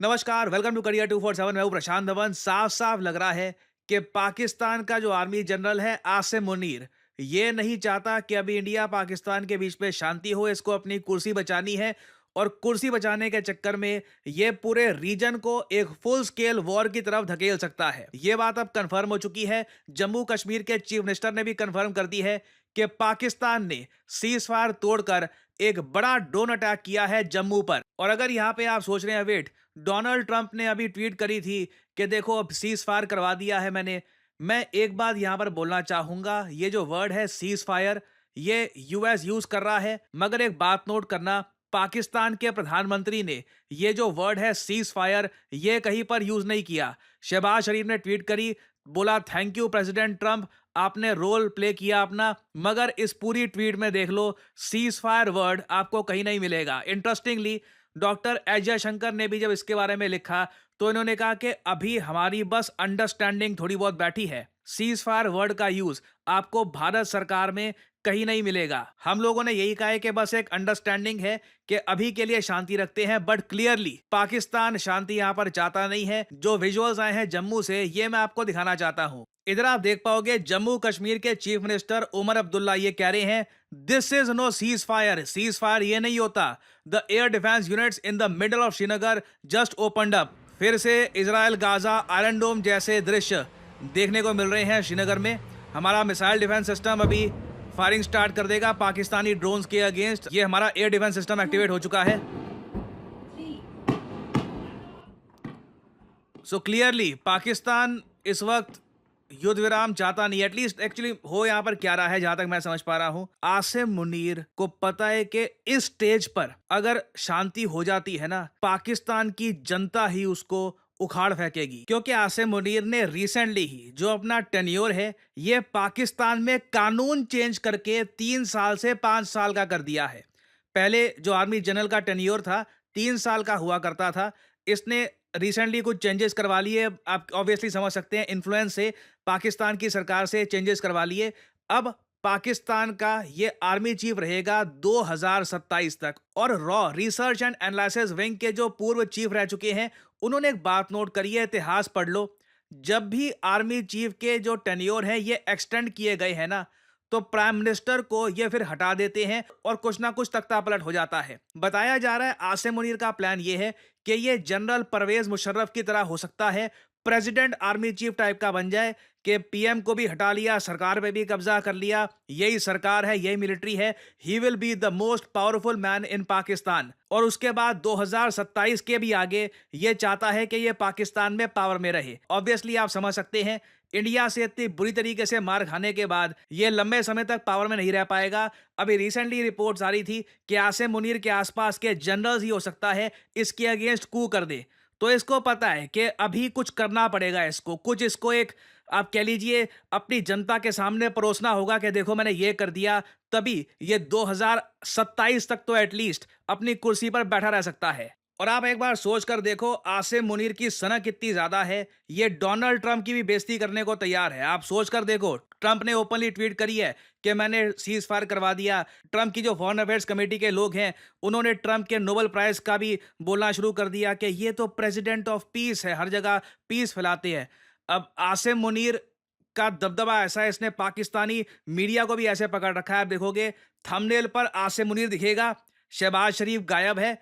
नमस्कार, welcome to career 247। मैं हूं प्रशांत धवन। साफ साफ लग रहा है कि पाकिस्तान का जो आर्मी जनरल है आसिम मुनीर, ये नहीं चाहता कि अभी इंडिया पाकिस्तान के बीच में शांति हो। इसको अपनी कुर्सी बचानी है और कुर्सी बचाने के चक्कर में ये पूरे रीजन को एक फुल स्केल वॉर की तरफ धकेल सकता है। ये बात अब कंफर्म हो चुकी है। जम्मू कश्मीर के चीफ मिनिस्टर ने भी कंफर्म कर दी है कि पाकिस्तान ने सीज फायर तोड़कर एक बड़ा ड्रोन अटैक किया है जम्मू पर। और अगर यहाँ पे आप सोच रहे हैं वेट, डोनाल्ड ट्रंप ने अभी ट्वीट करी थी कि देखो अब सीज फायर करवा दिया है मैंने। मैं एक बात यहां पर बोलना चाहूंगा, ये जो वर्ड है सीज फायर, ये यूएस यूज कर रहा है, मगर एक बात नोट करना, पाकिस्तान के प्रधानमंत्री ने ये जो वर्ड है सीज फायर, ये कहीं पर यूज नहीं किया। शहबाज शरीफ ने ट्वीट करी, बोला थैंक यू प्रेसिडेंट ट्रंप, आपने रोल प्ले किया अपना, मगर इस पूरी ट्वीट में देख लो सीज फायर वर्ड आपको कहीं नहीं मिलेगा। इंटरेस्टिंगली डॉक्टर एस जयशंकर ने भी जब इसके बारे में लिखा तो इन्होंने कहा कि अभी हमारी बस अंडरस्टैंडिंग थोड़ी बहुत बैठी है। सीज फायर वर्ड का यूज आपको भारत सरकार में कहीं नहीं मिलेगा। हम लोगों ने यही कहा है कि बस एक अंडरस्टैंडिंग है कि अभी के लिए शांति रखते हैं, बट क्लियरली पाकिस्तान शांति यहां पर चाहता नहीं है। जो विजुअल्स आए हैं जम्मू से, ये मैं आपको दिखाना चाहता हूं। इधर आप देख पाओगे जम्मू कश्मीर के चीफ मिनिस्टर उमर अब्दुल्ला ये कह रहे हैं this is no ceasefire. Ceasefire ये नहीं होता। The air defence units in the middle of Srinagar just opened up. फिर से इजराइल गाजा आयरन डोम जैसे दृश्य देखने को मिल रहे हैं श्रीनगर में। हमारा मिसाइल डिफेंस सिस्टम अभी फायरिंग स्टार्ट कर देगा पाकिस्तानी ड्रोन्स के अगेंस्ट। ये हमारा एयर डिफेंस सिस्टम एक्टिवेट हो चुका है। सो क्लियरली पाकिस्तान इस वक्त युद्ध विराम चाहता नहीं। एटलीस्ट एक्चुअली हो यहां पर क्या रहा है, जहां तक मैं समझ पा रहा हूं, आसिम मुनीर को पता है कि इस स्टेज पर अगर शांति हो जाती है ना, पाकिस्तान की जनता ही उसको उखाड़ फेंकेगी। क्योंकि आसिम मुनीर ने रिसेंटली ही जो अपना टेन्योर है, ये पाकिस्तान में कानून चेंज करके 3 साल से 5 साल का कर दिया है। पहले जो आर्मी जनरल का टेन्योर था 3 साल का हुआ करता था। इसने रिसेंटली कुछ चेंजेस करवा लिए। आप ऑब्वियसली समझ सकते हैं, इन्फ्लुएंस से पाकिस्तान की सरकार से चेंजेस करवा लिए। अब पाकिस्तान का ये आर्मी चीफ रहेगा 2027 तक। और raw research and analysis wing के जो पूर्व चीफ रह चुके हैं, उन्होंने एक बात नोट करी है, इतिहास पढ़ लो। जब भी आर्मी चीफ के जो टेन्योर है ये एक्सटेंड किए गए हैं ना, तो प्राइम मिनिस्टर को ये फिर हटा देते हैं और कुछ ना कुछ तख्ता पलट हो जाता है। बताया जा रहा है आसिम मुनीर का प्लान ये है कि ये जनरल परवेज मुशर्रफ की तरह हो सकता है, प्रेसिडेंट आर्मी चीफ टाइप का बन जाए कि पीएम को भी हटा लिया, सरकार पे भी कब्जा कर लिया, यही सरकार है, यही मिलिट्री है, he will be the most powerful man in Pakistan. और उसके बाद 2027 के भी आगे ये चाहता है कि ये पाकिस्तान में पावर में रहे। ऑब्वियसली आप समझ सकते हैं, इंडिया से इतनी बुरी तरीके से मार खाने के बाद ये लंबे समय तक पावर में नहीं रह पाएगा। अभी रिसेंटली रिपोर्ट्स आ रही थी कि आसिम मुनीर के आसपास के जनरल्स ही हो सकता है इसके अगेंस्ट कू कर दे। तो इसको पता है कि अभी कुछ करना पड़ेगा, इसको एक आप कह लीजिए अपनी जनता के सामने परोसना होगा कि देखो मैंने ये कर दिया, तभी ये 2027 तक तो एटलीस्ट अपनी कुर्सी पर बैठा रह सकता है। और आप एक बार सोच कर देखो, आसिम मुनीर की सनक कितनी ज्यादा है, ये डोनाल्ड ट्रंप की भी बेइज्जती करने को तैयार है। आप सोच कर देखो, ट्रंप ने ओपनली ट्वीट करी है कि मैंने सीज फायर करवा दिया। ट्रंप की जो फॉरेन अफेयर्स कमेटी के लोग हैं, उन्होंने ट्रंप के नोबेल प्राइज का भी बोलना शुरू कर दिया कि ये तो प्रेसिडेंट ऑफ पीस है, हर जगह पीस फैलाते हैं। अब आसिम मुनीर का दबदबा ऐसा है, इसने पाकिस्तानी मीडिया को भी ऐसे पकड़ रखा है। आप देखोगे थंबनेल पर आसिम मुनीर दिखेगा, शहबाज शरीफ गायब है।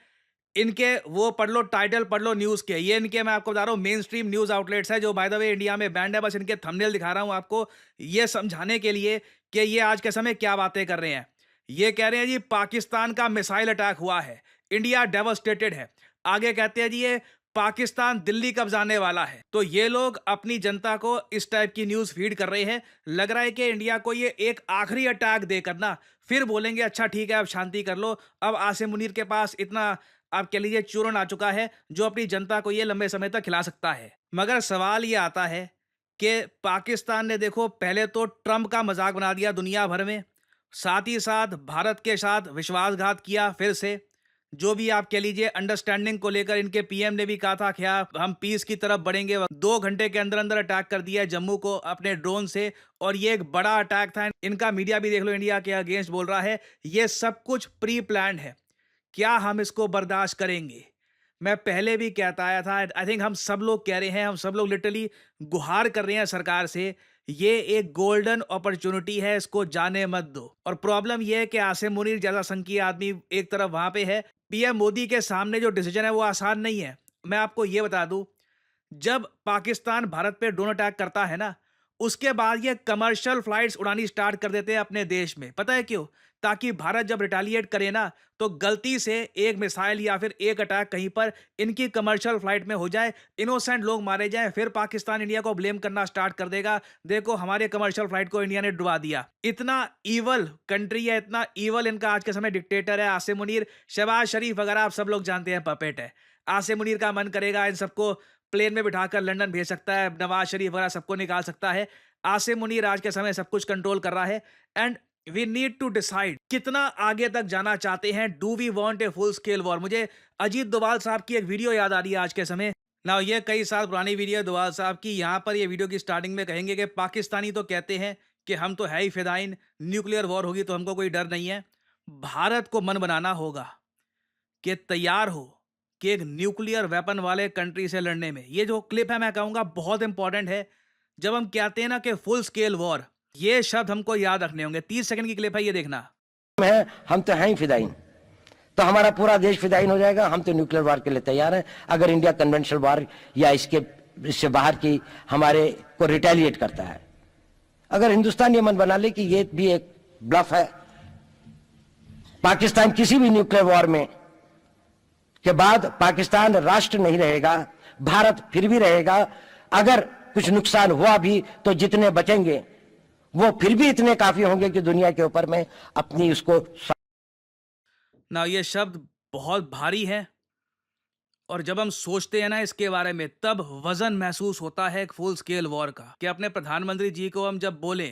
इनके वो पढ़ लो, टाइटल पढ़ लो न्यूज़ के, ये इनके मैं आपको बता रहा हूँ मेन स्ट्रीम न्यूज़ आउटलेट्स है जो बाय द वे इंडिया में बैंड है। बस इनके थंबनेल दिखा रहा हूँ आपको ये समझाने के लिए कि ये आज के समय क्या बातें कर रहे हैं। ये कह रहे हैं जी पाकिस्तान का मिसाइल अटैक हुआ है, इंडिया डेवास्टेटेड है। आगे कहते हैं जी ये पाकिस्तान दिल्ली कब जाने वाला है। तो ये लोग अपनी जनता को इस टाइप की न्यूज़ फीड कर रहे हैं। लग रहा है कि इंडिया को ये एक आखिरी अटैक देकर ना फिर बोलेंगे अच्छा ठीक है अब शांति कर लो। अब आसिम मुनीर के पास इतना आप कह लीजिए चूरन आ चुका है जो अपनी जनता को ये लंबे समय तक खिला सकता है। मगर सवाल ये आता है कि पाकिस्तान ने देखो पहले तो ट्रंप का मजाक बना दिया दुनिया भर में, साथ ही साथ भारत के साथ विश्वासघात किया। फिर से जो भी आप कह लीजिए अंडरस्टैंडिंग को लेकर इनके पीएम ने भी कहा था क्या हम पीस की तरफ बढ़ेंगे। 2 घंटे के अंदर अंदर अटैक कर दिया है जम्मू को अपने ड्रोन से, और ये एक बड़ा अटैक था। इनका मीडिया भी देख लो इंडिया के अगेंस्ट बोल रहा है। ये सब कुछ प्री प्लान्ड है। क्या हम इसको बर्दाश्त करेंगे? मैं पहले भी कहता आया था, आई थिंक हम सब लोग कह रहे हैं, हम सब लोग लिटरली गुहार कर रहे हैं सरकार से, ये एक गोल्डन अपॉर्चुनिटी है, इसको जाने मत दो। और प्रॉब्लम ये है कि आसिम मुनीर जैसा संघीय आदमी एक तरफ वहां पे है, पीएम मोदी के सामने जो डिसीजन है वो आसान नहीं है। मैं आपको ये बता दूं, जब पाकिस्तान भारत पे ड्रोन अटैक करता है ना, उसके बाद ये कमर्शियल फ्लाइट्स उड़ानी स्टार्ट कर देते हैं अपने देश में। पता है क्यों? ताकि भारत जब रिटेलिएट करे ना, तो गलती से एक मिसाइल या फिर एक अटैक कहीं पर इनकी कमर्शियल फ्लाइट में हो जाए, इनोसेंट लोग मारे जाएं, फिर पाकिस्तान इंडिया को ब्लेम करना स्टार्ट कर देगा, देखो हमारे कमर्शियल फ्लाइट को इंडिया ने डुबा दिया। इतना ईवल कंट्री है, इतना ईवल इनका आज के समय डिक्टेटर है आसिम मुनीर। शहबाज शरीफ वगैरह आप सब लोग जानते हैं पपेट है। आसिम मुनीर का मन करेगा इन सबको प्लेन में बिठाकर लंदन भेज सकता है, नवाज शरीफ वगैरह सबको निकाल सकता है। आसिम मुनीर आज के समय सब कुछ कंट्रोल कर रहा है। And we need to decide कितना आगे तक जाना चाहते हैं। Do we want a full scale war? मुझे अजीत डोभाल साहब की एक वीडियो याद आ रही है आज के समय। ना ये कई साल पुरानी वीडियो है डोभाल साहब की। यहाँ पर ये वीडियो की स्टार्टिंग में कहेंगे कि पाकिस्तानी तो कहते हैं कि हम तो है ही फिदाइन, न्यूक्लियर वॉर होगी तो हमको कोई डर नहीं है। भारत को मन बनाना होगा कि तैयार हो कि एक न्यूक्लियर वेपन वाले कंट्री से लड़ने में। ये जो क्लिप है मैं कहूंगा बहुत इंपॉर्टेंट है। जब हम कहते हैं ना कि फुल स्केल वॉर, ये शब्द हमको याद रखने होंगे। 30 सेकंड की क्लिप है, ये देखना। है हम तो हैं ही फिदाइन, तो हमारा पूरा देश फिदाइन हो जाएगा। हम तो न्यूक्लियर वार के लिए तैयार हैं अगर इंडिया कन्वेंशनल वार या इससे बाहर की हमारे को रिटेलिएट करता है। अगर हिंदुस्तान ये मन बना ले कि ये भी एक ब्लफ है, पाकिस्तान किसी भी न्यूक्लियर वॉर में के बाद पाकिस्तान राष्ट्र नहीं रहेगा, भारत फिर भी रहेगा। अगर कुछ नुकसान हुआ भी तो जितने बचेंगे वो फिर भी इतने काफी होंगे कि दुनिया के ऊपर में अपनी उसको ना। ये शब्द बहुत भारी है और जब हम सोचते हैं ना इसके बारे में, तब वजन महसूस होता है एक फुल स्केल वॉर का। कि अपने प्रधानमंत्री जी को हम जब बोले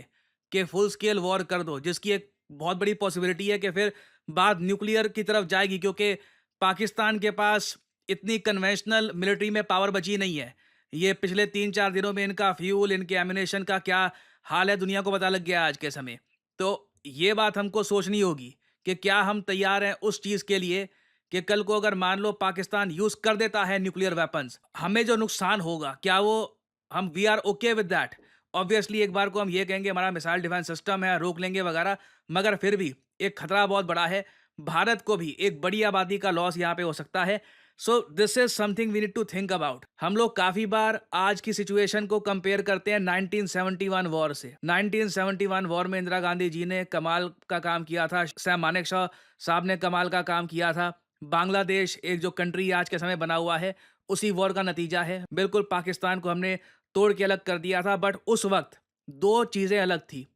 कि फुल स्केल वॉर कर दो, जिसकी एक बहुत बड़ी पॉसिबिलिटी है कि फिर बात न्यूक्लियर की तरफ जाएगी, क्योंकि पाकिस्तान के पास इतनी कन्वेंशनल मिलिट्री में पावर बची नहीं है। ये पिछले 3-4 दिनों में इनका फ्यूल, इनके एमिनेशन का क्या हाल है दुनिया को पता लग गया आज के समय। तो ये बात हमको सोचनी होगी कि क्या हम तैयार हैं उस चीज़ के लिए कि कल को अगर मान लो पाकिस्तान यूज़ कर देता है न्यूक्लियर वेपन्स, हमें जो नुकसान होगा क्या वो हम we are okay with that? Obviously एक बार को हम ये कहेंगे हमारा मिसाइल डिफेंस सिस्टम है, रोक लेंगे वगैरह, मगर फिर भी एक खतरा बहुत बड़ा है। भारत को भी एक बड़ी आबादी का लॉस यहाँ पे हो सकता है। So this is something we need to think about. हम लोग काफी बार आज की सिचुएशन को कंपेयर करते हैं 1971 वॉर से। 1971 वॉर में इंदिरा गांधी जी ने कमाल का काम किया था, सैम मानेकशॉ साहब ने कमाल का काम किया था। बांग्लादेश एक जो कंट्री आज के समय बना हुआ है, उसी वॉर का नतीजा है। बिल्कुल पाकिस्तान को हमने तोड़ के अलग कर दिया था, बट उस वक्त दो चीजें अलग थी।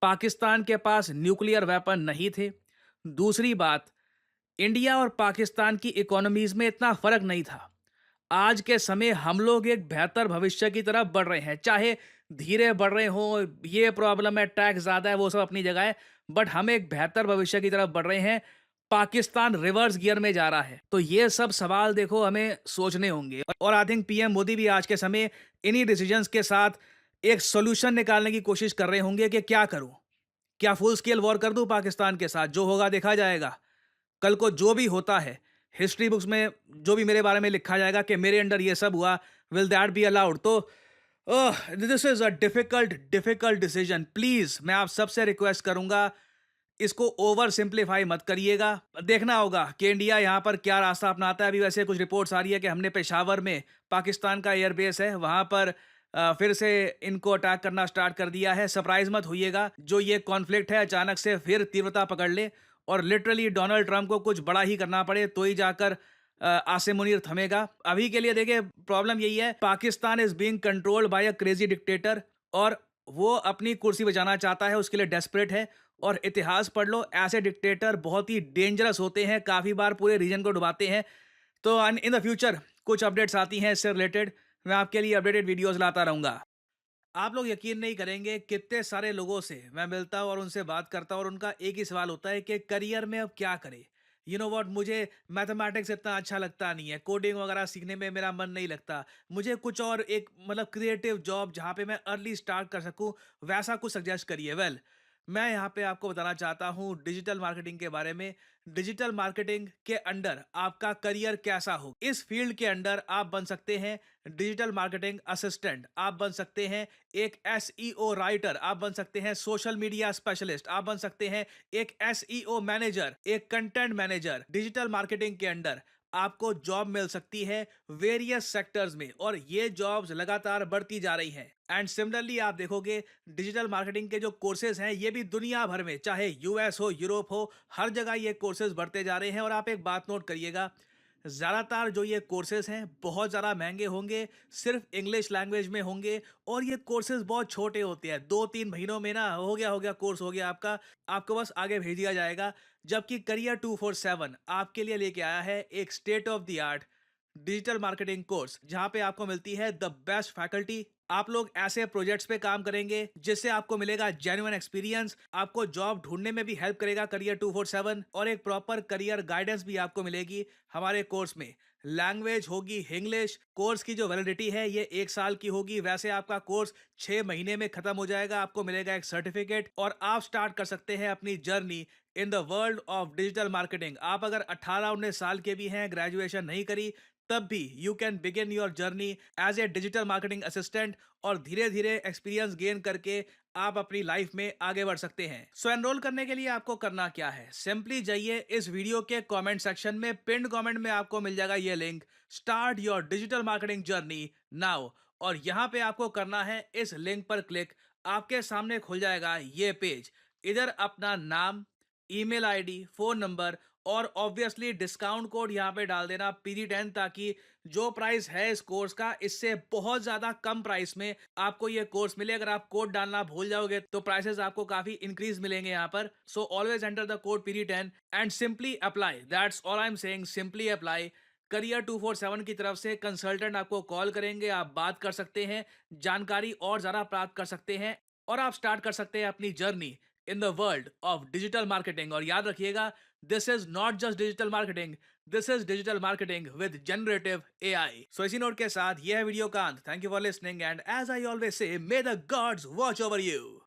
पाकिस्तान के पास न्यूक्लियर वेपन नहीं थे। दूसरी बात, इंडिया और पाकिस्तान की इकोनॉमीज में इतना फर्क नहीं था। आज के समय हम लोग एक बेहतर भविष्य की तरफ बढ़ रहे हैं, चाहे धीरे बढ़ रहे हो, ये प्रॉब्लम है, टैक्स ज्यादा है, वो सब अपनी जगह है, बट हम एक बेहतर भविष्य की तरफ बढ़ रहे हैं। पाकिस्तान रिवर्स गियर में जा रहा है। तो ये सब सवाल देखो हमें सोचने होंगे। और आई थिंक पीएम मोदी भी आज के समय इन्हीं डिसीजंस के साथ एक सोल्यूशन निकालने की कोशिश कर रहे होंगे कि क्या करूं, क्या फुल स्केल वॉर कर दूं पाकिस्तान के साथ? जो होगा देखा जाएगा। कल को जो भी होता है, हिस्ट्री बुक्स में जो भी मेरे बारे में लिखा जाएगा कि मेरे अंडर ये सब हुआ, विल दैट बी अलाउड? तो this is a difficult decision. Please मैं आप सबसे रिक्वेस्ट करूंगा, इसको ओवर सिंप्लीफाई मत करिएगा। देखना होगा कि इंडिया यहाँ पर क्या रास्ता अपनाता है। अभी वैसे कुछ रिपोर्ट्स आ रही है कि हमने पेशावर में, पाकिस्तान का एयरबेस है वहां पर, फिर से इनको अटैक करना स्टार्ट कर दिया है। सरप्राइज मत होइएगा, जो ये कॉन्फ्लिक्ट है अचानक से फिर तीव्रता पकड़ ले और लिटरली डोनाल्ड ट्रंप को कुछ बड़ा ही करना पड़े तो ही जाकर आसिम मुनीर थमेगा। अभी के लिए देखिए प्रॉब्लम यही है, Pakistan is being controlled by a crazy dictator और वो अपनी कुर्सी बचाना चाहता है, उसके लिए डेस्परेट है। और इतिहास पढ़ लो, ऐसे डिक्टेटर बहुत ही डेंजरस होते हैं, काफी बार पूरे रीजन को डुबाते हैं। तो इन द फ्यूचर कुछ अपडेट्स आती हैं इससे रिलेटेड, मैं आपके लिए अपडेटेड वीडियोस लाता रहूंगा। आप लोग यकीन नहीं करेंगे कितने सारे लोगों से मैं मिलता हूँ और उनसे बात करता हूँ और उनका एक ही सवाल होता है कि करियर में अब क्या करें। यू नो व्हाट, मुझे मैथमेटिक्स इतना अच्छा लगता नहीं है, कोडिंग वगैरह सीखने में मेरा मन नहीं लगता, मुझे कुछ और एक मतलब क्रिएटिव जॉब जहाँ पे मैं अर्ली स्टार्ट कर सकूँ, वैसा कुछ सजेस्ट करिए। वेल, मैं यहाँ पे आपको बताना चाहता हूँ डिजिटल मार्केटिंग के बारे में। डिजिटल मार्केटिंग के अंडर आपका करियर कैसा हो। इस फील्ड के अंडर आप बन सकते हैं डिजिटल मार्केटिंग असिस्टेंट, आप बन सकते हैं एक एसईओ राइटर, आप बन सकते हैं सोशल मीडिया स्पेशलिस्ट, आप बन सकते हैं एक एसईओ मैनेजर, एक कंटेंट मैनेजर। डिजिटल मार्केटिंग के अंडर आपको जॉब मिल सकती है वेरियस सेक्टर्स में, और ये जॉब्स लगातार बढ़ती जा रही हैं। एंड सिमिलरली आप देखोगे डिजिटल मार्केटिंग के जो कोर्सेज हैं ये भी दुनिया भर में, चाहे यूएस हो, यूरोप हो, हर जगह ये कोर्सेज बढ़ते जा रहे हैं। और आप एक बात नोट करिएगा, ज़्यादातर जो ये कोर्सेज हैं बहुत ज़्यादा महंगे होंगे, सिर्फ इंग्लिश लैंग्वेज में होंगे, और ये कोर्सेज बहुत छोटे होते हैं। 2-3 महीनों में ना हो गया कोर्स हो गया आपका, आपको बस आगे भेज दिया जाएगा। जबकि करियर 247 आपके लिए लेके आया है एक state of the art digital marketing course, जहां पे आपको मिलती है द बेस्ट फैकल्टी। आप लोग ऐसे प्रोजेक्ट्स पे काम करेंगे जिससे आपको मिलेगा जेन्युइन एक्सपीरियंस, आपको जॉब ढूंढने में भी हेल्प करेगा करियर 247, और एक प्रॉपर करियर गाइडेंस भी आपको मिलेगी हमारे कोर्स में। लैंग्वेज होगी इंग्लिश। कोर्स की जो वैलिडिटी है ये 1 साल की होगी। वैसे आपका कोर्स 6 महीने में खत्म हो जाएगा, आपको मिलेगा एक सर्टिफिकेट, और आप स्टार्ट कर सकते हैं अपनी journey in the world of digital marketing. आप अगर 18-19 साल के भी हैं, ग्रेजुएशन नहीं करी, तब भी you can begin your journey as a digital marketing assistant, और धीरे धीरे एक्सपीरियंस गेन करके आप अपनी लाइफ में आगे बढ़ सकते हैं। सो एनरोल करने के लिए आपको करना क्या है, सिंपली जाइए इस वीडियो के कमेंट सेक्शन में, पिन्ड कमेंट में आपको मिल जाएगा ये link, start your digital marketing journey now. और यहां पे आपको करना है इस लिंक पर क्लिक। आपके सामने खुल जाएगा ये पेज। इधर अपना नाम, ईमेल आईडी, फोन नंबर, और ऑब्वियसली डिस्काउंट कोड यहाँ पे डाल देना PD10, ताकि जो प्राइस है इस कोर्स का इससे बहुत ज्यादा कम प्राइस में आपको ये कोर्स मिले। अगर आप कोड डालना भूल जाओगे तो प्राइसेस आपको काफी इंक्रीज मिलेंगे यहाँ पर। So always enter the code PD10 and simply apply. That's all I am saying, simply apply. Career 247 की तरफ से कंसल्टेंट आपको कॉल करेंगे, आप बात कर सकते हैं, जानकारी और ज्यादा प्राप्त कर सकते हैं, और आप स्टार्ट कर सकते हैं अपनी journey in the world of digital marketing. और याद रखिएगा, this is not just digital marketing, this is digital marketing with generative AI। So इसी नोट के साथ यह वीडियो का अंत। Thank you for listening, and as I always say, may the gods watch over you.